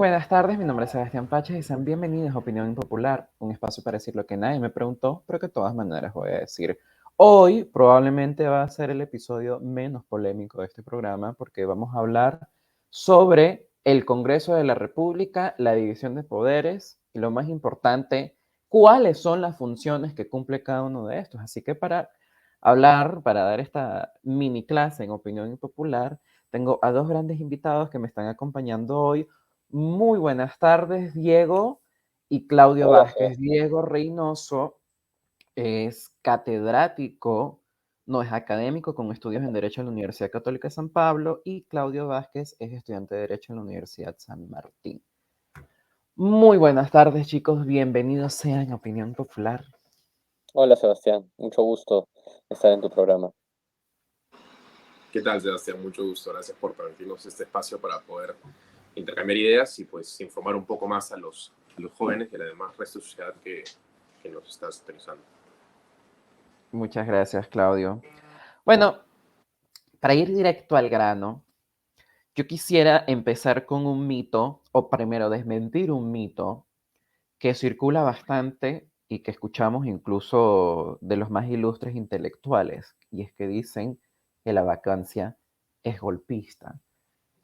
buenas tardes, mi nombre es Sebastián Paches y sean bienvenidos a Opinión Impopular, un espacio para decir lo que nadie me preguntó, pero que de todas maneras voy a decir. Hoy probablemente va a ser el episodio menos polémico de este programa porque vamos a hablar sobre el Congreso de la República, la división de poderes y lo más importante, cuáles son las funciones que cumple cada uno de estos. Así que para hablar, para dar esta mini clase en Opinión Impopular, tengo a dos grandes invitados que me están acompañando hoy. Muy buenas tardes, Diego y Claudio Hola, Vázquez. Sebastián. Diego Reynoso es catedrático, no es académico con estudios en Derecho en la Universidad Católica de San Pablo y Claudio Vázquez es estudiante de Derecho en la Universidad San Martín. Muy buenas tardes, chicos. Bienvenidos sean a Opinión Popular. Hola, Sebastián. Mucho gusto estar en tu programa. ¿Qué tal, Sebastián? Mucho gusto. Gracias por permitirnos este espacio para poder intercambiar ideas y pues informar un poco más a los jóvenes y a la demás resto de sociedad que nos está utilizando. Muchas gracias, Claudio. Bueno, para ir directo al grano, yo quisiera empezar con un mito, o primero desmentir un mito que circula bastante y que escuchamos incluso de los más ilustres intelectuales, y es que dicen que la vacancia es golpista.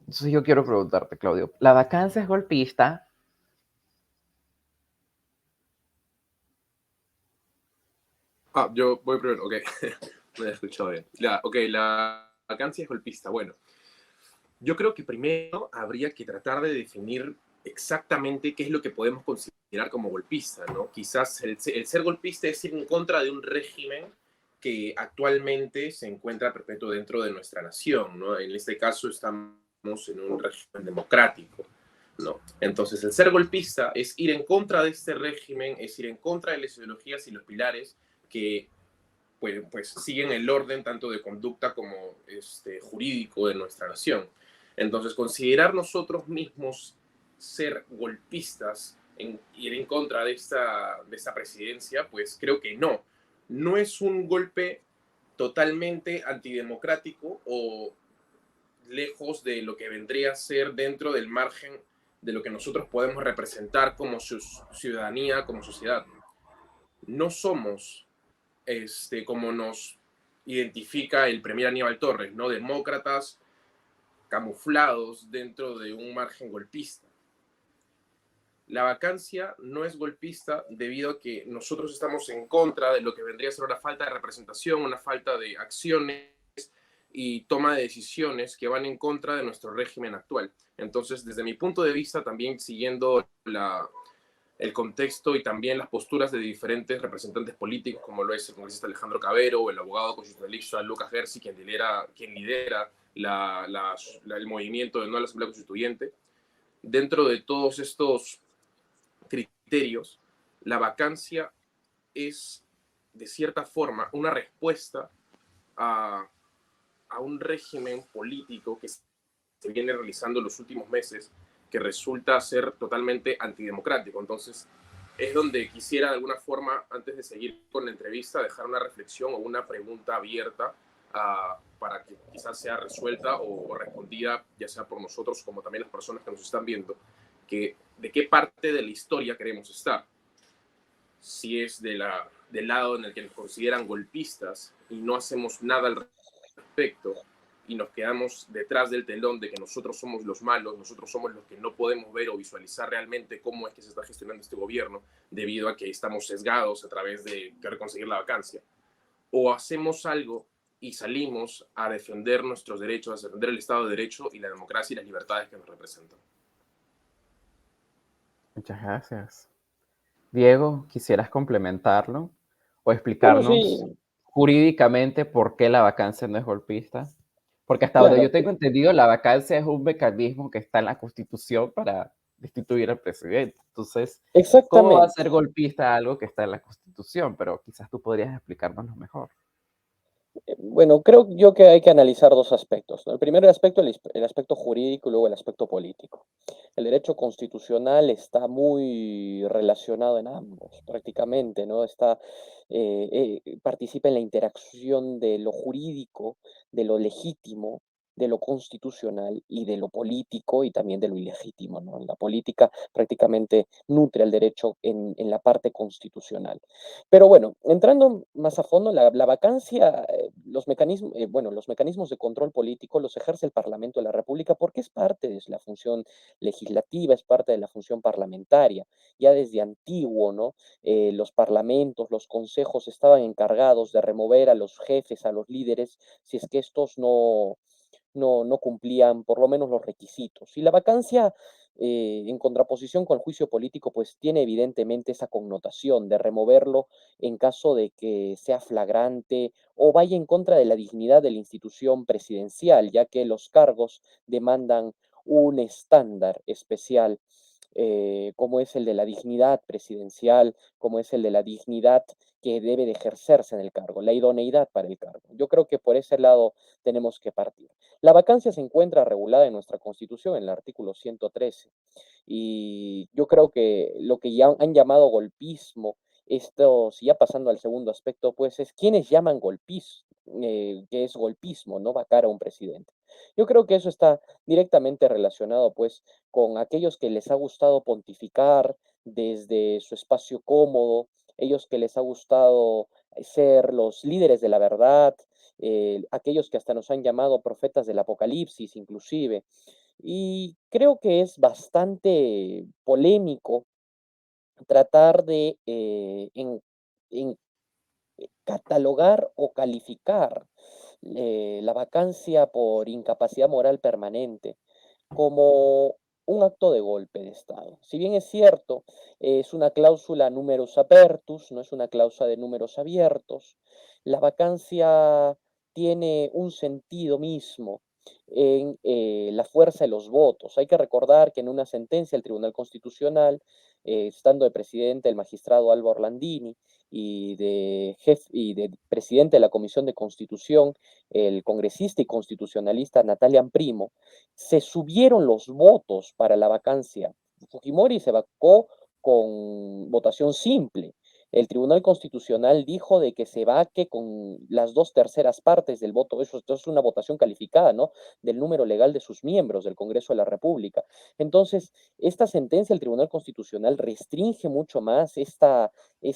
Entonces yo quiero preguntarte, Claudio, ¿la vacancia es golpista? Yo voy primero, ok. No he escuchado bien. La vacancia es golpista. Bueno, yo creo que primero habría que tratar de definir exactamente qué es lo que podemos considerar como golpista, ¿no? Quizás el ser golpista es ir en contra de un régimen que actualmente se encuentra perpetuo dentro de nuestra nación, ¿no? En este caso estamos en un régimen democrático, ¿no? Entonces, el ser golpista es ir en contra de este régimen, es ir en contra de las ideologías y los pilares que pues siguen el orden tanto de conducta como jurídico de nuestra nación. Entonces, considerar nosotros mismos ser golpistas, ir en contra de esta presidencia, pues creo que no. No es un golpe totalmente antidemocrático o lejos de lo que vendría a ser dentro del margen de lo que nosotros podemos representar como ciudadanía, como sociedad. No somos como nos identifica el premier Aníbal Torres, ¿no? Demócratas camuflados dentro de un margen golpista. La vacancia no es golpista debido a que nosotros estamos en contra de lo que vendría a ser una falta de representación, una falta de acciones y toma de decisiones que van en contra de nuestro régimen actual. Entonces, desde mi punto de vista, también siguiendo el contexto y también las posturas de diferentes representantes políticos, como lo es el congresista Alejandro Cabero o el abogado constitucionalista Lucas Gersi, quien lidera el movimiento de no a la Asamblea Constituyente. Dentro de todos estos criterios, la vacancia es, de cierta forma, una respuesta a un régimen político que se viene realizando en los últimos meses, que resulta ser totalmente antidemocrático. Entonces, es donde quisiera de alguna forma, antes de seguir con la entrevista, dejar una reflexión o una pregunta abierta para que quizás sea resuelta o respondida, ya sea por nosotros como también las personas que nos están viendo, que de qué parte de la historia queremos estar. Si es del lado en el que nos consideran golpistas y no hacemos nada al respecto, y nos quedamos detrás del telón de que nosotros somos los malos, nosotros somos los que no podemos ver o visualizar realmente cómo es que se está gestionando este gobierno debido a que estamos sesgados a través de querer conseguir la vacancia. O hacemos algo y salimos a defender nuestros derechos, a defender el Estado de Derecho y la democracia y las libertades que nos representan. Muchas gracias. Diego, ¿quisieras complementarlo o Bueno, explicarnos sí, jurídicamente por qué la vacancia no es golpista? Porque hasta donde claro, yo tengo entendido, la vacancia es un mecanismo que está en la Constitución para destituir al presidente. Entonces, ¿cómo va a ser exactamente. golpista algo que está en la Constitución? Pero quizás tú podrías explicárnoslo mejor. Bueno, creo yo que hay que analizar dos aspectos, ¿no? El primer aspecto, el aspecto jurídico y luego el aspecto político. El derecho constitucional está muy relacionado en ambos, prácticamente, ¿no? Participa en la interacción de lo jurídico, de lo legítimo de lo constitucional y de lo político y también de lo ilegítimo, ¿no? La política prácticamente nutre el derecho en la parte constitucional. Pero bueno, entrando más a fondo, la vacancia, los mecanismos de control político los ejerce el Parlamento de la República porque es parte de la función legislativa, es parte de la función parlamentaria. Ya desde antiguo, ¿no? Los parlamentos, los consejos estaban encargados de remover a los jefes, a los líderes, si es que estos no cumplían por lo menos los requisitos. Y la vacancia, en contraposición con el juicio político, pues tiene evidentemente esa connotación de removerlo en caso de que sea flagrante o vaya en contra de la dignidad de la institución presidencial, ya que los cargos demandan un estándar especial, como es el de la dignidad presidencial, como es el de la dignidad que debe de ejercerse en el cargo, la idoneidad para el cargo. Yo creo que por ese lado tenemos que partir. La vacancia se encuentra regulada en nuestra Constitución, en el artículo 113, y yo creo que lo que ya han llamado golpismo, esto, si ya pasando al segundo aspecto, pues es quienes llaman que es golpismo, ¿no? Vacar a un presidente. Yo creo que eso está directamente relacionado, pues, con aquellos que les ha gustado pontificar desde su espacio cómodo, ellos que les ha gustado ser los líderes de la verdad, aquellos que hasta nos han llamado profetas del Apocalipsis, inclusive. Y creo que es bastante polémico tratar de en catalogar o calificar la vacancia por incapacidad moral permanente como un acto de golpe de Estado. Si bien es cierto, es una cláusula numerus apertus, no es una cláusula de números abiertos, la vacancia tiene un sentido mismo en la fuerza de los votos. Hay que recordar que en una sentencia del Tribunal Constitucional, estando de presidente el magistrado Alba Orlandini y de presidente de la Comisión de Constitución, el congresista y constitucionalista Natalia Primo, se subieron los votos para la vacancia. Fujimori se vacó con votación simple. El Tribunal Constitucional dijo de que se vaque con las 2/3 partes del voto. Eso es una votación calificada, ¿no? Del número legal de sus miembros del Congreso de la República. Entonces, esta sentencia del Tribunal Constitucional restringe mucho más esta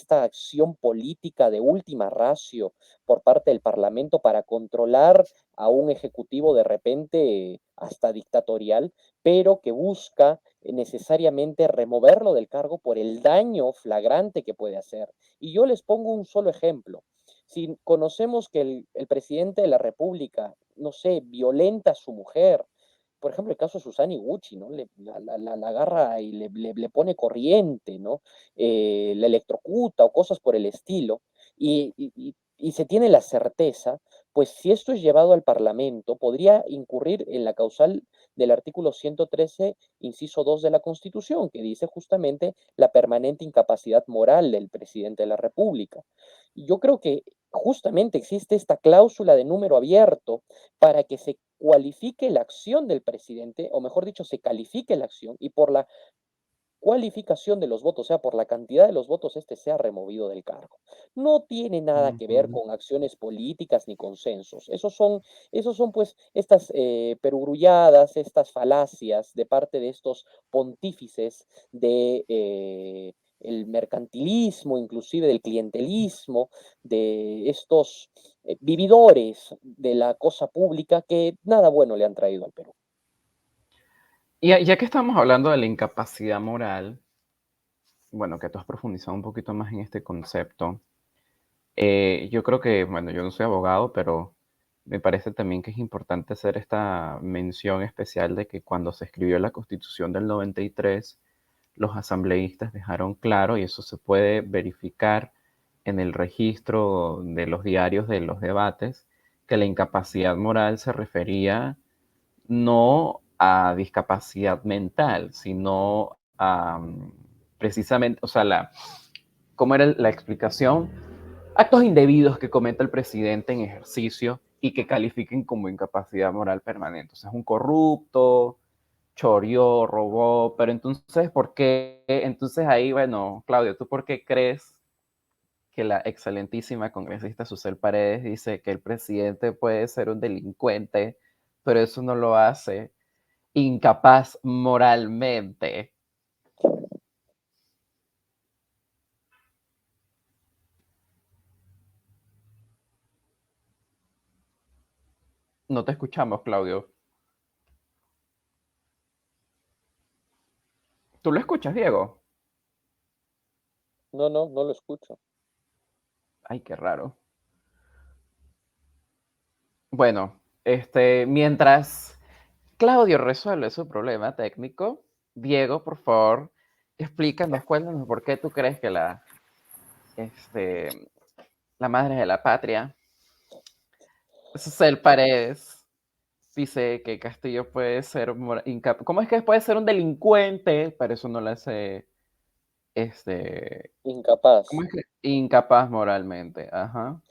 acción política de última ratio por parte del Parlamento para controlar a un ejecutivo de repente hasta dictatorial, pero que busca necesariamente removerlo del cargo por el daño flagrante que puede hacer. Y yo les pongo un solo ejemplo. Si conocemos que el presidente de la República, no sé, violenta a su mujer, por ejemplo, el caso de Susana Gucci, ¿no? La agarra y le pone corriente, ¿no? La electrocuta o cosas por el estilo, y se tiene la certeza, pues si esto es llevado al Parlamento, podría incurrir en la causal del artículo 113, inciso 2 de la Constitución, que dice justamente la permanente incapacidad moral del presidente de la República. Y yo creo que justamente existe esta cláusula de número abierto para que se cualifique la acción del presidente, o mejor dicho, se califique la acción y por la cualificación de los votos, o sea, por la cantidad de los votos, este sea removido del cargo. No tiene nada que ver Ujú. con acciones políticas ni consensos. Esos son pues estas perogrulladas, estas falacias de parte de estos pontífices de el mercantilismo, inclusive del clientelismo, de estos vividores de la cosa pública que nada bueno le han traído al Perú. Y ya que estamos hablando de la incapacidad moral, bueno, que tú has profundizado un poquito más en este concepto, yo creo que, bueno, yo no soy abogado, pero me parece también que es importante hacer esta mención especial de que cuando se escribió la Constitución del 93, los asambleístas dejaron claro, y eso se puede verificar en el registro de los diarios de los debates, que la incapacidad moral se refería no a discapacidad mental, sino a precisamente, o sea, ¿cómo era la explicación? Actos indebidos que cometa el presidente en ejercicio y que califiquen como incapacidad moral permanente. O sea, es un corrupto, choreó, robó, pero entonces, ¿por qué? Entonces ahí, bueno, Claudio, ¿tú por qué crees que la excelentísima congresista Susel Paredes dice que el presidente puede ser un delincuente pero eso no lo hace incapaz moralmente. No te escuchamos, Claudio. ¿Tú lo escuchas, Diego? No, no lo escucho. Ay, qué raro. Bueno, mientras Claudio resuelve su problema técnico, Diego, por favor, explícanos, cuéntanos por qué tú crees que la madre de la patria, Susel Paredes, dice que Castillo puede ser incapaz. ¿Cómo es que puede ser un delincuente? Pero eso no le hace, Incapaz. ¿cómo es que? Incapaz moralmente, ajá.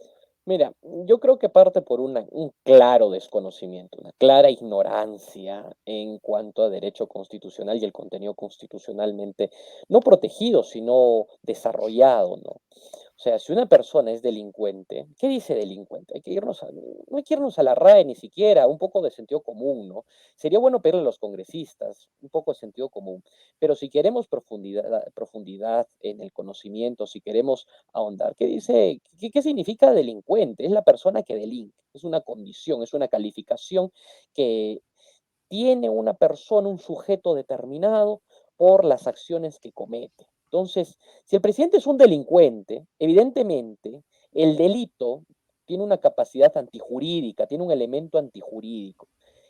Mira, yo creo que parte por un claro desconocimiento, una clara ignorancia en cuanto a derecho constitucional y el contenido constitucionalmente no protegido, sino desarrollado, ¿no? O sea, si una persona es delincuente, ¿qué dice delincuente? No hay que irnos a la RAE ni siquiera, un poco de sentido común, ¿no? Sería bueno pedirle a los congresistas un poco de sentido común, pero si queremos profundidad en el conocimiento, si queremos ahondar, ¿qué significa delincuente? Es la persona que delinque, es una condición, es una calificación que tiene una persona, un sujeto determinado por las acciones que comete. Entonces, si el presidente es un delincuente, evidentemente el delito tiene una capacidad antijurídica, tiene un elemento antijurídico.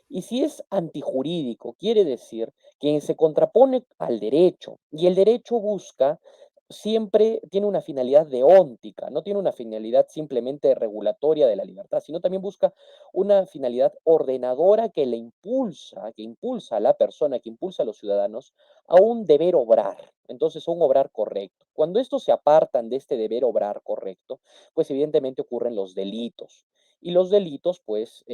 Y si es antijurídico, quiere decir que se contrapone al derecho y el derecho busca siempre tiene una finalidad deóntica, no tiene una finalidad simplemente regulatoria de la libertad, sino también busca una finalidad ordenadora que impulsa a la persona, que impulsa a los ciudadanos a un deber obrar, entonces a un obrar correcto. Cuando estos se apartan de este deber obrar correcto, pues evidentemente ocurren los delitos. Y los delitos, pues,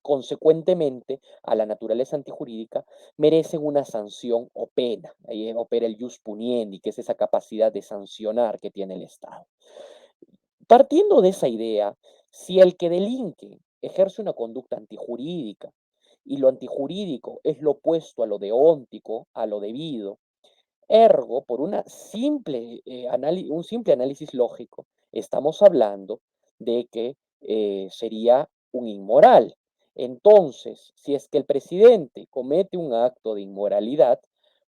consecuentemente a la naturaleza antijurídica, merecen una sanción o pena. Ahí opera el jus puniendi, que es esa capacidad de sancionar que tiene el Estado. Partiendo de esa idea, si el que delinque ejerce una conducta antijurídica y lo antijurídico es lo opuesto a lo deóntico, a lo debido, ergo, por un simple análisis lógico, estamos hablando de que sería un inmoral. Entonces, si es que el presidente comete un acto de inmoralidad,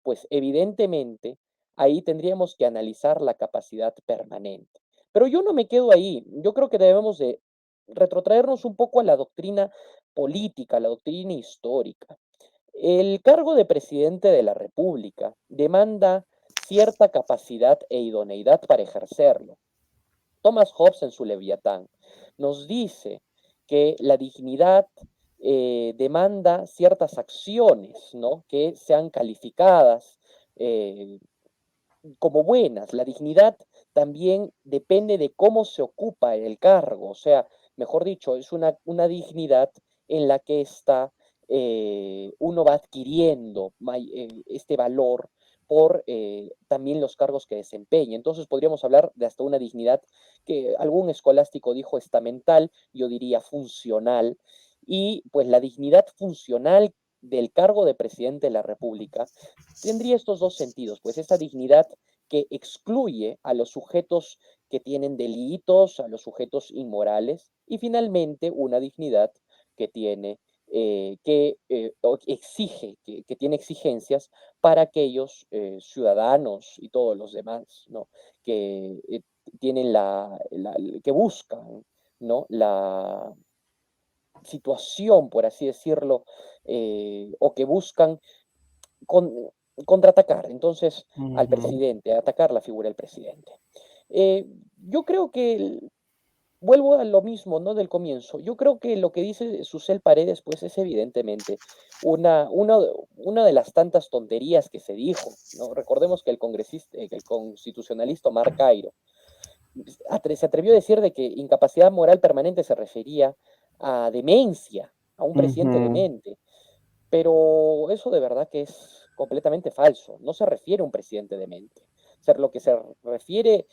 pues evidentemente ahí tendríamos que analizar la capacidad permanente. Pero yo no me quedo ahí. Yo creo que debemos de retrotraernos un poco a la doctrina política, a la doctrina histórica. El cargo de presidente de la República demanda cierta capacidad e idoneidad para ejercerlo. Thomas Hobbes en su Leviatán nos dice que la dignidad demanda ciertas acciones, ¿no? Que sean calificadas eh, como buenas. La dignidad también depende de cómo se ocupa el cargo, o sea, mejor dicho, es una dignidad en la que uno va adquiriendo este valor por también los cargos que desempeña. Entonces podríamos hablar de hasta una dignidad que algún escolástico dijo estamental, yo diría funcional, y pues la dignidad funcional del cargo de presidente de la República tendría estos dos sentidos, pues esa dignidad que excluye a los sujetos que tienen delitos, a los sujetos inmorales, y finalmente una dignidad que tiene, exige, que tiene exigencias para aquellos ciudadanos y todos los demás, ¿no? Que tienen que buscan, ¿no? La situación, por así decirlo, o que buscan con, contraatacar entonces al Ujú. presidente, atacar la figura del presidente. Eh, yo creo que, vuelvo a lo mismo, ¿no? Del comienzo, yo creo que lo que dice Susel Paredes, pues es evidentemente una, una, una de las tantas tonterías que se dijo, ¿no? Recordemos que el constitucionalista Omar Cairo se atrevió a decir de que incapacidad moral permanente se refería a demencia, a un presidente Ujú. demente. Pero eso de verdad que es completamente falso. No se refiere a un presidente demente. O sea, lo que se refiere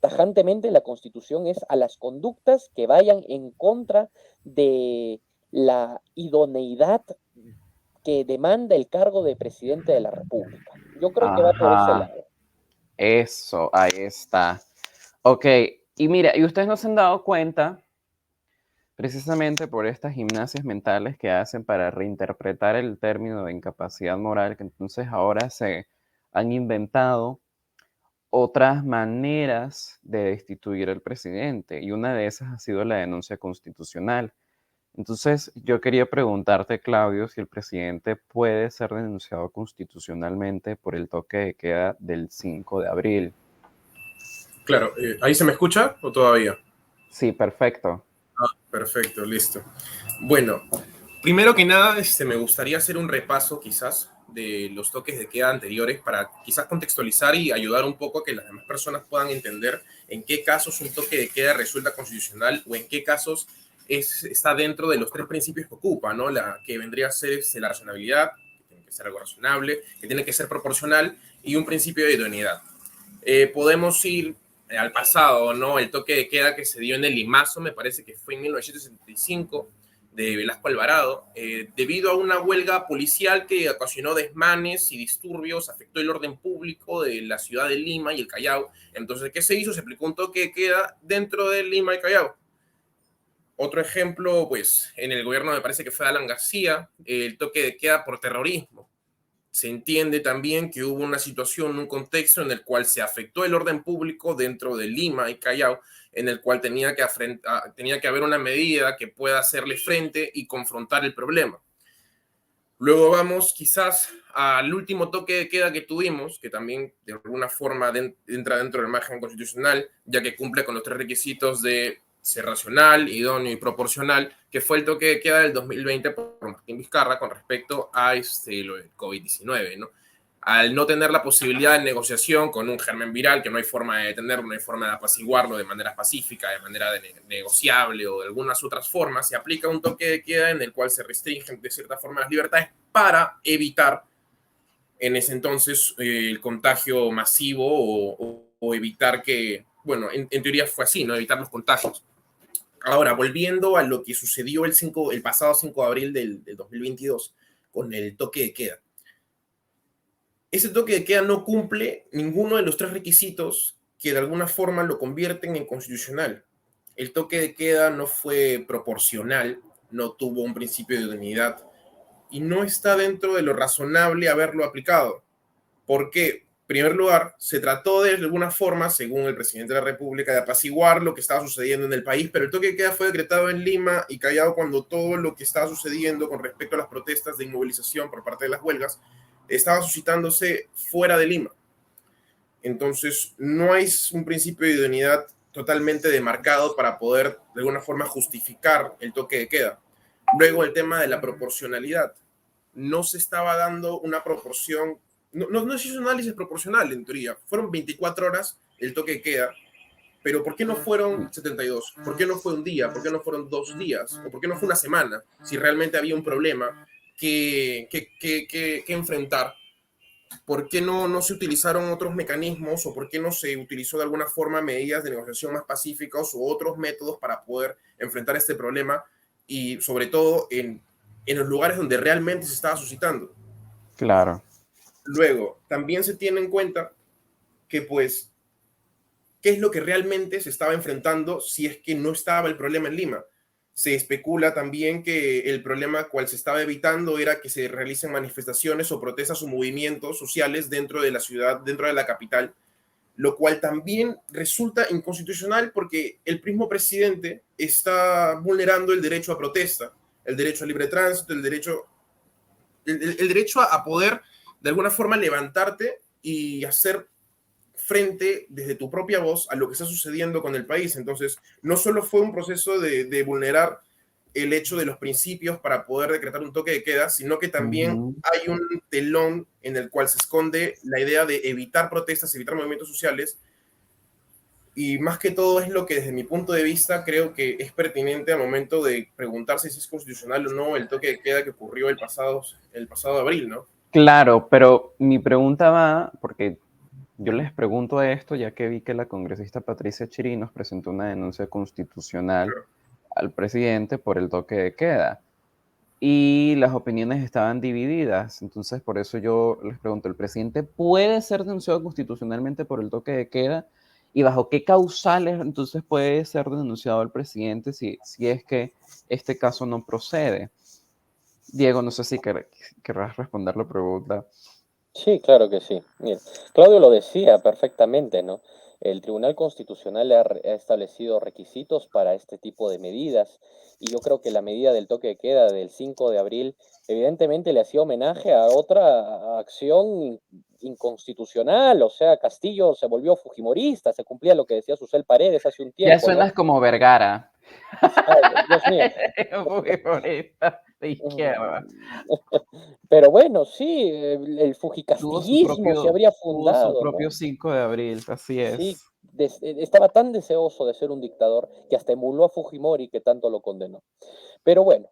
tajantemente en la Constitución es a las conductas que vayan en contra de la idoneidad que demanda el cargo de presidente de la República. Yo creo que va por ese Ajá, lado. eso, ahí está. Ok, y mira, y ustedes no se han dado cuenta, precisamente por estas gimnasias mentales que hacen para reinterpretar el término de incapacidad moral, que entonces ahora se han inventado otras maneras de destituir al presidente, y una de esas ha sido la denuncia constitucional. Entonces, yo quería preguntarte, Claudio, si el presidente puede ser denunciado constitucionalmente por el toque de queda del 5 de abril. Claro, ¿ahí se me escucha o todavía? Sí, perfecto. Perfecto, listo. Bueno, primero que nada, me gustaría hacer un repaso quizás de los toques de queda anteriores para quizás contextualizar y ayudar un poco a que las demás personas puedan entender en qué casos un toque de queda resulta constitucional o en qué casos está dentro de los tres principios que ocupa, ¿no? La que vendría a ser la razonabilidad, que tiene que ser algo razonable, que tiene que ser proporcional y un principio de idoneidad. Podemos ir al pasado, ¿no? El toque de queda que se dio en el Limazo, me parece que fue en 1965, de Velasco Alvarado, debido a una huelga policial que ocasionó desmanes y disturbios, afectó el orden público de la ciudad de Lima y el Callao. Entonces, ¿qué se hizo? Se aplicó un toque de queda dentro de Lima y Callao. Otro ejemplo, pues, en el gobierno me parece que fue Alan García, el toque de queda por terrorismo. Se entiende también que hubo una situación, un contexto en el cual se afectó el orden público dentro de Lima y Callao, en el cual tenía que haber una medida que pueda hacerle frente y confrontar el problema. Luego vamos quizás al último toque de queda que tuvimos, que también de alguna forma entra dentro del margen constitucional, ya que cumple con los tres requisitos de ser racional, idóneo y proporcional, que fue el toque de queda del 2020 por Martín Vizcarra con respecto a lo del COVID-19, ¿no? Al no tener la posibilidad de negociación con un germen viral que no hay forma de detenerlo, no hay forma de apaciguarlo de manera pacífica, de manera negociable o de algunas otras formas, se aplica un toque de queda en el cual se restringen de cierta forma las libertades para evitar en ese entonces el contagio masivo o evitar que, bueno, en teoría fue así, ¿no? Evitar los contagios. Ahora, volviendo a lo que sucedió el pasado 5 de abril del 2022 con el toque de queda. Ese toque de queda no cumple ninguno de los tres requisitos que de alguna forma lo convierten en constitucional. El toque de queda no fue proporcional, no tuvo un principio de unidad y no está dentro de lo razonable haberlo aplicado. ¿Por qué? En primer lugar, se trató de alguna forma, según el presidente de la República, de apaciguar lo que estaba sucediendo en el país, pero el toque de queda fue decretado en Lima y Callao cuando todo lo que estaba sucediendo con respecto a las protestas de inmovilización por parte de las huelgas estaba suscitándose fuera de Lima. Entonces, no hay un principio de idoneidad totalmente demarcado para poder de alguna forma justificar el toque de queda. Luego, el tema de la proporcionalidad. No se estaba dando una proporción, no se hizo un análisis proporcional en teoría. Fueron 24 horas el toque de queda, pero ¿por qué no fueron 72? ¿Por qué no fue un día? ¿Por qué no fueron 2 días? ¿O por qué no fue una semana? Si realmente había un problema que enfrentar. ¿Por qué no se utilizaron otros mecanismos o por qué no se utilizó de alguna forma medidas de negociación más pacíficas o otros métodos para poder enfrentar este problema y sobre todo en los lugares donde realmente se estaba suscitando? Claro. Luego, también se tiene en cuenta que pues, ¿qué es lo que realmente se estaba enfrentando si es que no estaba el problema en Lima? Se especula también que el problema cual se estaba evitando era que se realicen manifestaciones o protestas o movimientos sociales dentro de la ciudad, dentro de la capital, lo cual también resulta inconstitucional porque el mismo presidente está vulnerando el derecho a protesta, el derecho a libre tránsito, el derecho a poder de alguna forma levantarte y hacer frente desde tu propia voz a lo que está sucediendo con el país. Entonces, no solo fue un proceso de vulnerar el hecho de los principios para poder decretar un toque de queda, sino que también hay un telón en el cual se esconde la idea de evitar protestas, evitar movimientos sociales, y más que todo es lo que desde mi punto de vista creo que es pertinente al momento de preguntarse si es constitucional o no el toque de queda que ocurrió el pasado abril, ¿no? Claro, pero mi pregunta va, porque yo les pregunto esto ya que vi que la congresista Patricia Chirinos presentó una denuncia constitucional al presidente por el toque de queda. y las opiniones estaban divididas. Entonces, por eso yo les pregunto, ¿el presidente puede ser denunciado constitucionalmente por el toque de queda? ¿Y bajo qué causales entonces puede ser denunciado el presidente si es que este caso no procede? Diego, no sé si querrás responder la pregunta. Sí, claro que sí. Mira, Claudio lo decía perfectamente, ¿no? El Tribunal Constitucional ha establecido requisitos para este tipo de medidas y yo creo que la medida del toque de queda del 5 de abril evidentemente le hacía homenaje a otra acción inconstitucional, o sea, Castillo se volvió fujimorista, se cumplía lo que decía Susel Paredes hace un Ya tiempo, ¿no? suenas como Vergara. Ay, Dios mío. Muy bonita, de izquierda. Pero bueno, sí, el Tuvo su fujicastillismo se habría fundado, ¿no? propio 5 de abril, así Sí, es. estaba tan deseoso de ser un dictador que hasta emuló a Fujimori que tanto lo condenó. Pero bueno,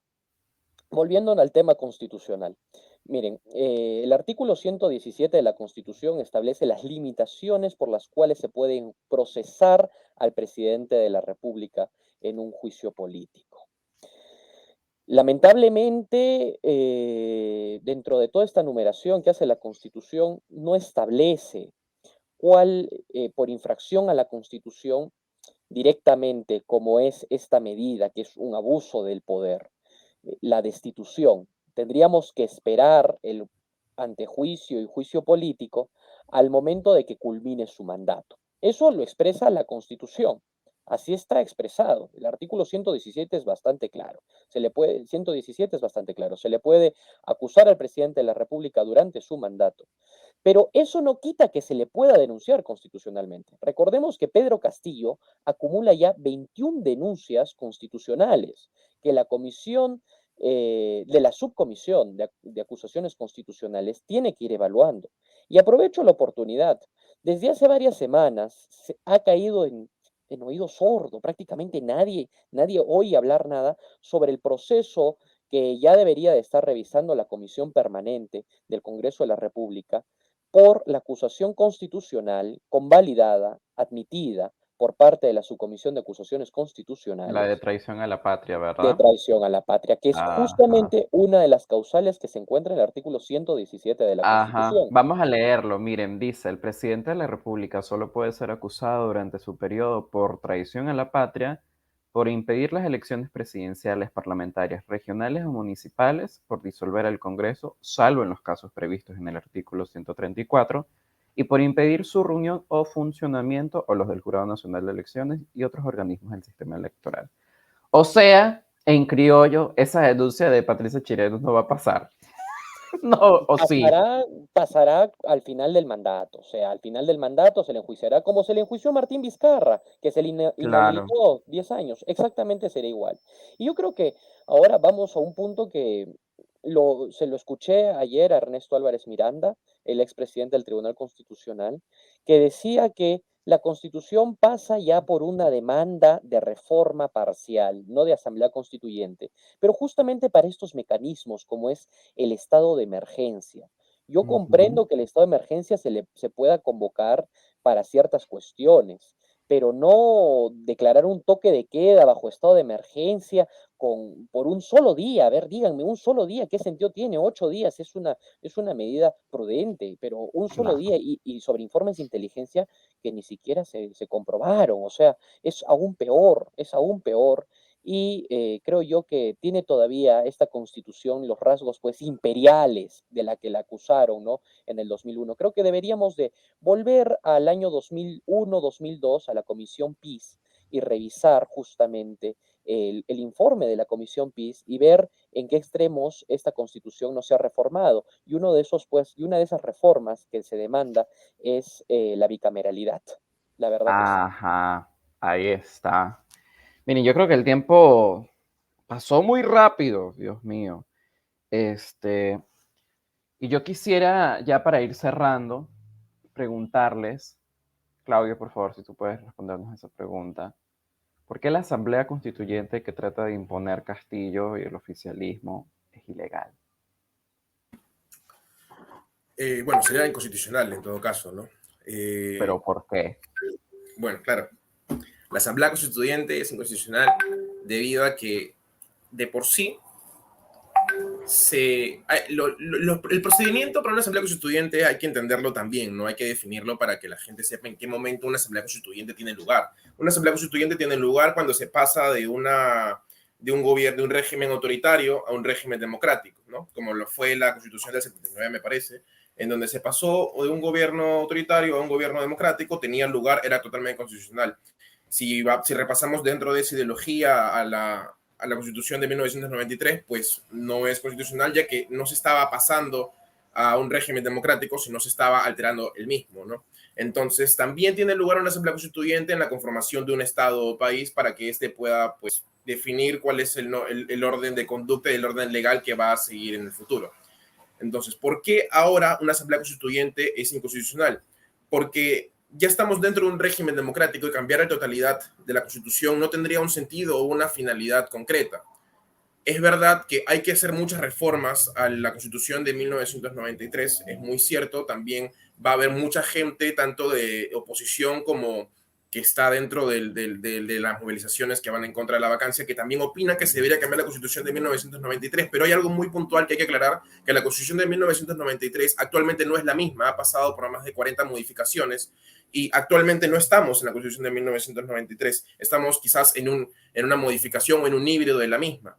volviendo al tema constitucional. Miren, el artículo 117 de la Constitución establece las limitaciones por las cuales se puede procesar al presidente de la República en un juicio político. Lamentablemente, dentro de toda esta numeración que hace la Constitución, no establece cuál, por infracción a la Constitución, directamente, como es esta medida, que es un abuso del poder, la destitución. Tendríamos que esperar el antejuicio y juicio político al momento de que culmine su mandato. Eso lo expresa la Constitución. Así está expresado. El artículo 117 es bastante claro. 117 es bastante claro. Se le puede acusar al presidente de la República durante su mandato, pero eso no quita que se le pueda denunciar constitucionalmente. Recordemos que Pedro Castillo acumula ya 21 denuncias constitucionales que la comisión de la subcomisión de acusaciones constitucionales tiene que ir evaluando. Y aprovecho la oportunidad. Desde hace varias semanas se ha caído en oído sordo. Prácticamente nadie oye hablar nada sobre el proceso que ya debería de estar revisando la Comisión Permanente del Congreso de la República por la acusación constitucional convalidada, admitida por parte de la Subcomisión de Acusaciones La de Constitucionales traición a la patria, de ¿verdad? traición a la patria, que es Ajá. justamente una de las causales que se encuentra en el artículo 117 de la Ajá. Constitución. Vamos a leerlo. Miren, dice, el presidente de la República solo puede ser acusado durante su periodo por traición a la patria, por impedir las elecciones presidenciales, parlamentarias, regionales o municipales, por disolver el Congreso, salvo en los casos previstos en el artículo 134, y por impedir su reunión o funcionamiento o los del Jurado Nacional de Elecciones y otros organismos del sistema electoral. O sea, en criollo, esa denuncia de Patricia Chireno no va a pasar. No, o sí. Pasará al final del mandato, o sea, al final del mandato se le enjuiciará como se le enjuició a Martín Vizcarra, que se le Claro. inhabilitó 10 años, exactamente será igual. Y yo creo que ahora vamos a un punto que se lo escuché ayer a Ernesto Álvarez Miranda, el expresidente del Tribunal Constitucional, que decía que la Constitución pasa ya por una demanda de reforma parcial, no de asamblea constituyente, pero justamente para estos mecanismos, como es el estado de emergencia. Yo Ujú. comprendo que el estado de emergencia se pueda convocar para ciertas cuestiones, pero no declarar un toque de queda bajo estado de emergencia por un solo día. A ver, díganme, un solo día, ¿qué sentido tiene? 8 días es una medida prudente, pero un solo Claro. día y sobre informes de inteligencia que ni siquiera se comprobaron. O sea, es aún peor, es aún peor. Y creo yo que tiene todavía esta constitución los rasgos pues imperiales de la que la acusaron, ¿no? En el 2001. Creo que deberíamos de volver al año 2001, 2002, a la Comisión PIS y revisar justamente el informe de la Comisión PIS y ver en qué extremos esta constitución no se ha reformado. Y uno de esos, pues, y una de esas reformas que se demanda es la bicameralidad. La verdad que sí. Ajá, ahí está. Miren, yo creo que el tiempo pasó muy rápido, Dios mío. Este, y yo quisiera, ya para ir cerrando, preguntarles, Claudio, por favor, si tú puedes respondernos esa pregunta. ¿Por qué la Asamblea Constituyente que trata de imponer Castillo y el oficialismo es ilegal? Bueno, sería inconstitucional en todo caso, ¿no? ¿Pero por qué? Bueno, claro, la Asamblea Constituyente es inconstitucional debido a que de por sí el procedimiento para una asamblea constituyente hay que entenderlo también, ¿no? Hay que definirlo para que la gente sepa en qué momento una asamblea constituyente tiene lugar. Una asamblea constituyente tiene lugar cuando se pasa de un gobierno, de un régimen autoritario a un régimen democrático, ¿no? Como lo fue la Constitución del 79, me parece, en donde se pasó de un gobierno autoritario a un gobierno democrático, tenía lugar, era totalmente constitucional. Si repasamos dentro de esa ideología a la Constitución de 1993, pues no es constitucional, ya que no se estaba pasando a un régimen democrático, sino se estaba alterando el mismo, ¿no? Entonces, también tiene lugar una asamblea constituyente en la conformación de un Estado o país para que éste pueda, pues, definir cuál es el orden de conducta y el orden legal que va a seguir en el futuro. Entonces, ¿por qué ahora una asamblea constituyente es inconstitucional? Porque ya estamos dentro de un régimen democrático y cambiar la totalidad de la Constitución no tendría un sentido o una finalidad concreta. Es verdad que hay que hacer muchas reformas a la Constitución de 1993, es muy cierto, también va a haber mucha gente, tanto de oposición como que está dentro de las movilizaciones que van en contra de la vacancia, que también opina que se debería cambiar la Constitución de 1993, pero hay algo muy puntual que hay que aclarar, que la Constitución de 1993 actualmente no es la misma, ha pasado por más de 40 modificaciones, y actualmente no estamos en la Constitución de 1993, estamos quizás en una modificación o en un híbrido de la misma.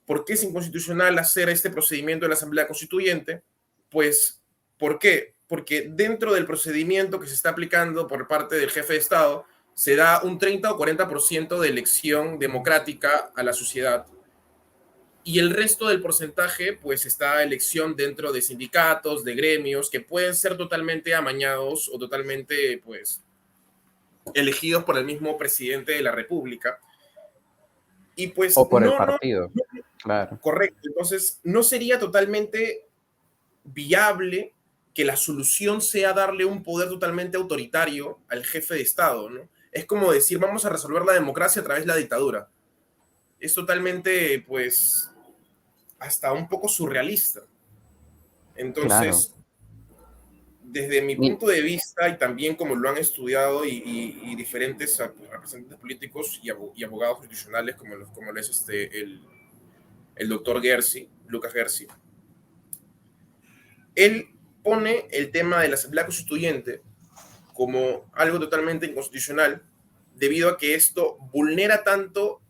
¿Por qué es inconstitucional hacer este procedimiento en la Asamblea Constituyente? Pues, ¿por qué? Porque dentro del procedimiento que se está aplicando por parte del jefe de Estado, se da un 30 o 40% de elección democrática a la sociedad. Y el resto del porcentaje, pues está elección dentro de sindicatos, de gremios, que pueden ser totalmente amañados o totalmente, pues, elegidos por el mismo presidente de la República. Y pues O por el partido, claro. correcto. Entonces, no sería totalmente viable que la solución sea darle un poder totalmente autoritario al jefe de Estado, ¿no? Es como decir, vamos a resolver la democracia a través de la dictadura. Es totalmente, pues, hasta un poco surrealista. Claro. Entonces, desde mi Mi- punto de vista, y también como lo han estudiado y diferentes representantes políticos y abogados constitucionales, como lo es el doctor Gersi, Lucas Gersi, él pone el tema de la Asamblea Constituyente como algo totalmente inconstitucional, debido a que esto vulnera tanto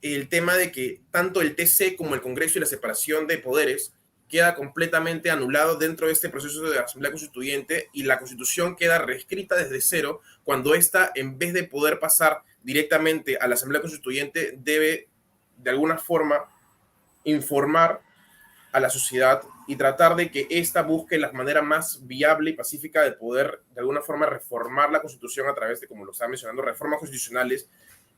el tema de que tanto el TC como el Congreso y la separación de poderes queda completamente anulado dentro de este proceso de Asamblea Constituyente, y la Constitución queda reescrita desde cero cuando ésta, en vez de poder pasar directamente a la Asamblea Constituyente, debe de alguna forma informar a la sociedad y tratar de que ésta busque la manera más viable y pacífica de poder de alguna forma reformar la Constitución a través de, como lo estaba mencionando, reformas constitucionales,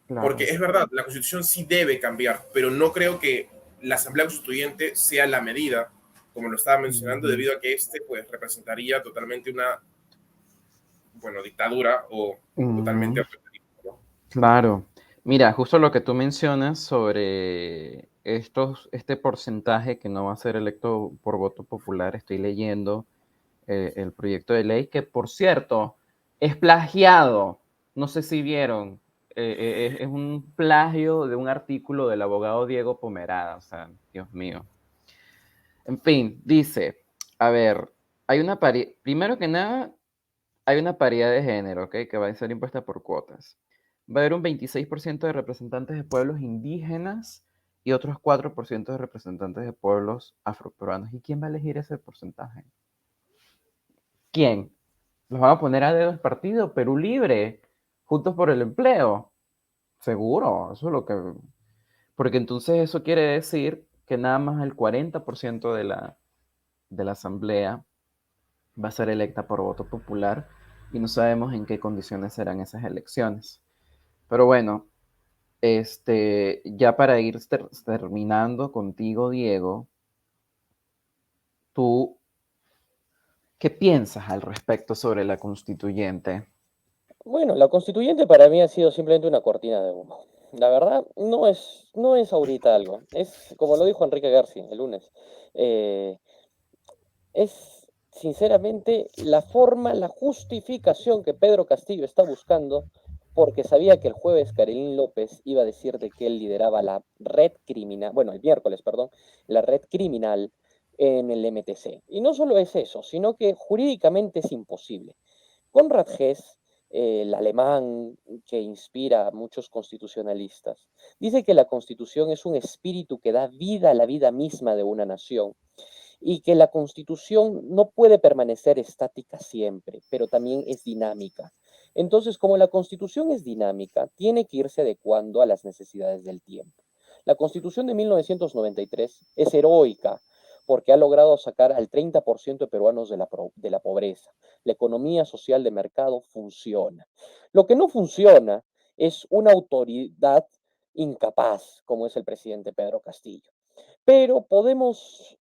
porque Claro. es verdad, la Constitución sí debe cambiar, pero no creo que la Asamblea Constituyente sea la medida, como lo estaba mencionando, Ujú. debido a que pues representaría totalmente una, bueno, dictadura o totalmente Ujú. autoritarismo, ¿no? Claro. Mira, justo lo que tú mencionas sobre este porcentaje que no va a ser electo por voto popular, estoy leyendo el proyecto de ley, que por cierto es plagiado. No sé si vieron, es un plagio de un artículo del abogado Diego Pomerada, o sea, Dios mío. En fin, dice, a ver, primero que nada, hay una paridad de género, ¿ok? Que va a ser impuesta por cuotas. Va a haber un 26% de representantes de pueblos indígenas y otros 4% de representantes de pueblos afroperuanos. ¿Y quién va a elegir ese porcentaje? ¿Quién? ¿Los van a poner a dedo el partido? Perú Libre, Juntos por el Empleo. Seguro, eso es lo que... Porque entonces eso quiere decir que nada más el 40% de la asamblea va a ser electa por voto popular y no sabemos en qué condiciones serán esas elecciones. Pero bueno, ya para ir terminando contigo, Diego, ¿tú qué piensas al respecto sobre la constituyente? Bueno, la constituyente para mí ha sido simplemente una cortina de humo. La verdad, no es ahorita algo. Es, como lo dijo Enrique García el lunes, eh, es sinceramente la forma, la justificación que Pedro Castillo está buscando porque sabía que el jueves Carolín López iba a decir de que él lideraba la red criminal, bueno, el miércoles, perdón, la red criminal en el MTC. Y no solo es eso, sino que jurídicamente es imposible. Konrad Hess, el alemán que inspira a muchos constitucionalistas, dice que la constitución es un espíritu que da vida a la vida misma de una nación y que la constitución no puede permanecer estática siempre, pero también es dinámica. Entonces, como la constitución es dinámica, tiene que irse adecuando a las necesidades del tiempo. La constitución de 1993 es heroica porque ha logrado sacar al 30% de peruanos de la pobreza. La economía social de mercado funciona. Lo que no funciona es una autoridad incapaz, como es el presidente Pedro Castillo. Pero podemos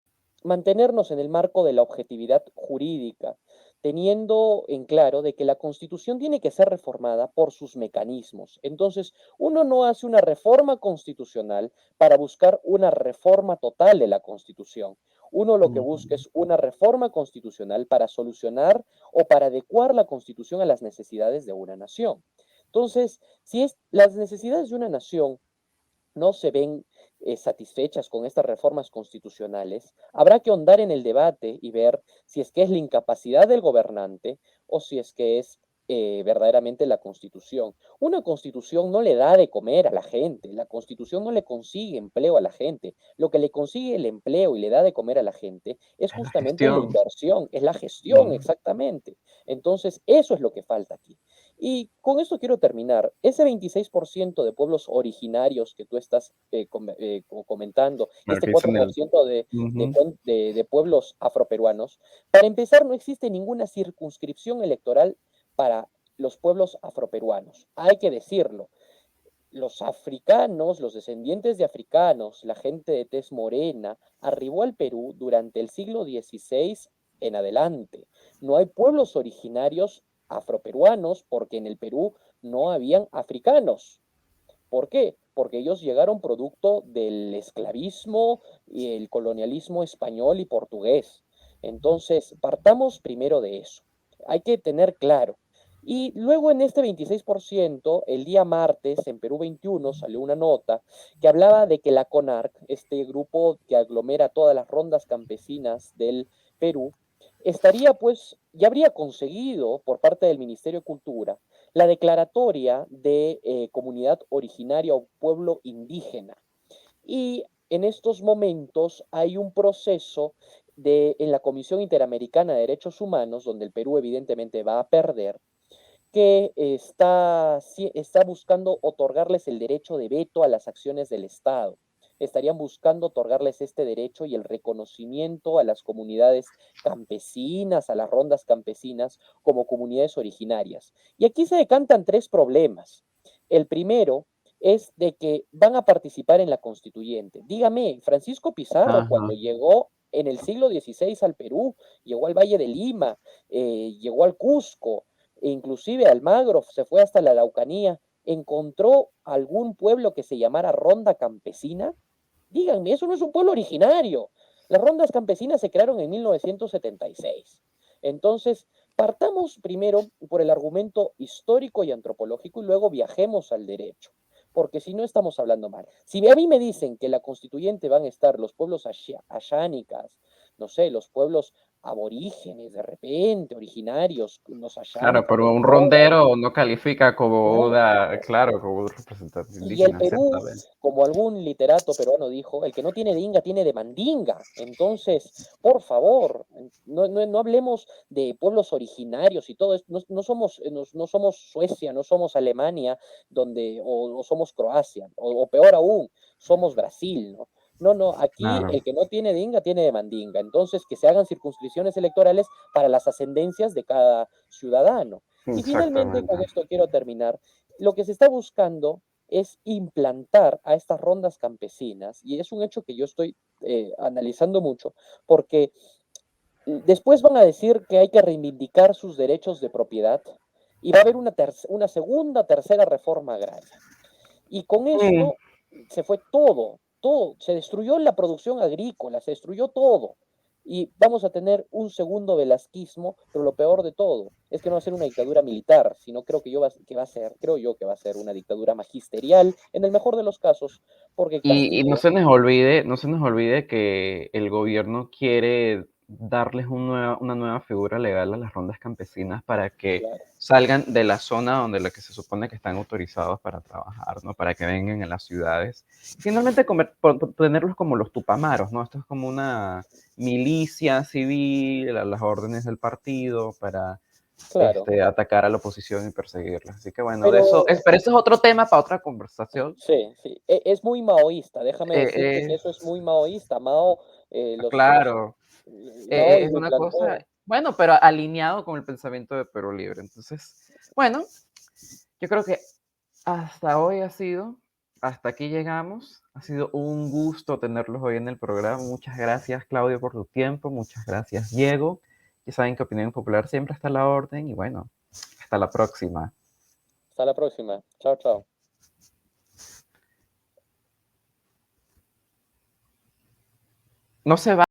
mantenernos en el marco de la objetividad jurídica, teniendo en claro de que la Constitución tiene que ser reformada por sus mecanismos. Entonces, uno no hace una reforma constitucional para buscar una reforma total de la Constitución. Uno lo que busca es una reforma constitucional para solucionar o para adecuar la Constitución a las necesidades de una nación. Entonces, si las necesidades de una nación no se ven satisfechas con estas reformas constitucionales, habrá que ahondar en el debate y ver si es que es la incapacidad del gobernante o si es que es verdaderamente la constitución. Una constitución no le da de comer a la gente, la constitución no le consigue empleo a la gente. Lo que le consigue el empleo y le da de comer a la gente es Es la justamente la gestión. inversión, es la gestión, Mm. exactamente. Entonces, eso es lo que falta aquí. Y con esto quiero terminar. Ese 26% de pueblos originarios que tú estás comentando, Claro este que dicen 4% Ujú. de pueblos afroperuanos, para empezar, no existe ninguna circunscripción electoral para los pueblos afroperuanos. Hay que decirlo. Los africanos, los descendientes de africanos, la gente de tez morena, arribó al Perú durante el siglo XVI en adelante. No hay pueblos originarios afroperuanos porque en el Perú no habían africanos. ¿Por qué? Porque ellos llegaron producto del esclavismo y el colonialismo español y portugués. Entonces, partamos primero de eso. Hay que tener claro. Y luego en este 26%, el día martes, en Perú 21, salió una nota que hablaba de que la CONARC, este grupo que aglomera todas las rondas campesinas del Perú, estaría pues, ya habría conseguido por parte del Ministerio de Cultura la declaratoria de comunidad originaria o pueblo indígena. Y en estos momentos hay un proceso en la Comisión Interamericana de Derechos Humanos, donde el Perú evidentemente va a perder, que está buscando otorgarles el derecho de veto a las acciones del Estado. Estarían buscando otorgarles este derecho y el reconocimiento a las comunidades campesinas, a las rondas campesinas, como comunidades originarias. Y aquí se decantan tres problemas. El primero es de que van a participar en la constituyente. Dígame, Francisco Pizarro, cuando Ajá. llegó en el siglo XVI al Perú, llegó al Valle de Lima, llegó al Cusco, e inclusive Almagro se fue hasta la Araucanía, encontró algún pueblo que se llamara Ronda Campesina. Díganme, eso no es un pueblo originario. Las rondas campesinas se crearon en 1976. Entonces, partamos primero por el argumento histórico y antropológico y luego viajemos al derecho, porque si no estamos hablando mal. Si a mí me dicen que la constituyente van a estar los pueblos ashánicas, no sé, los pueblos aborígenes de repente, originarios, los Claro, ashánicas, pero los un yodas, rondero no califica como claro. una, claro, como un representante Y el indígena, Perú, ciertamente. como algún literato peruano dijo, el que no tiene de inga tiene de mandinga. Entonces, por favor, no hablemos de pueblos originarios y todo esto. No somos Suecia, no somos Alemania, o somos Croacia, o peor aún, somos Brasil, ¿no? No, no, aquí Claro. el que no tiene de inga tiene de mandinga. Entonces, que se hagan circunscripciones electorales para las ascendencias de cada ciudadano. Y finalmente, Exactamente. con esto quiero terminar. Lo que se está buscando es implantar a estas rondas campesinas, y es un hecho que yo estoy analizando mucho, porque después van a decir que hay que reivindicar sus derechos de propiedad y va a haber una segunda, tercera reforma agraria. Y con Mm. esto se fue todo, todo, se destruyó la producción agrícola, se destruyó todo. Y vamos a tener un segundo velasquismo, pero lo peor de todo es que no va a ser una dictadura militar, sino creo yo que va a ser una dictadura magisterial, en el mejor de los casos, porque Y Castillo, no se nos olvide que el gobierno quiere darles una nueva figura legal a las rondas campesinas para que claro, salgan de la zona donde la que se supone que están autorizados para trabajar, ¿no? Para que vengan a las ciudades. Finalmente, tenerlos como los tupamaros, ¿no? Esto es como una milicia civil a las órdenes del partido para claro, atacar a la oposición y perseguirla. Así que bueno, pero pero eso es otro tema para otra conversación. sí, sí, es muy maoísta, déjame decirte que Eh, eso es muy maoísta. Mao, claro, Mao es lo una cosa, planteó. bueno, pero alineado con el pensamiento de Perú Libre. Entonces, bueno, yo creo que hasta hoy hasta aquí llegamos. Ha sido un gusto tenerlos hoy en el programa. Muchas gracias, Claudio, por tu tiempo. Muchas gracias, Diego. Ya saben que Opinión Popular siempre está a la orden y bueno, hasta la próxima. Hasta la próxima. Chao, chao. No se va.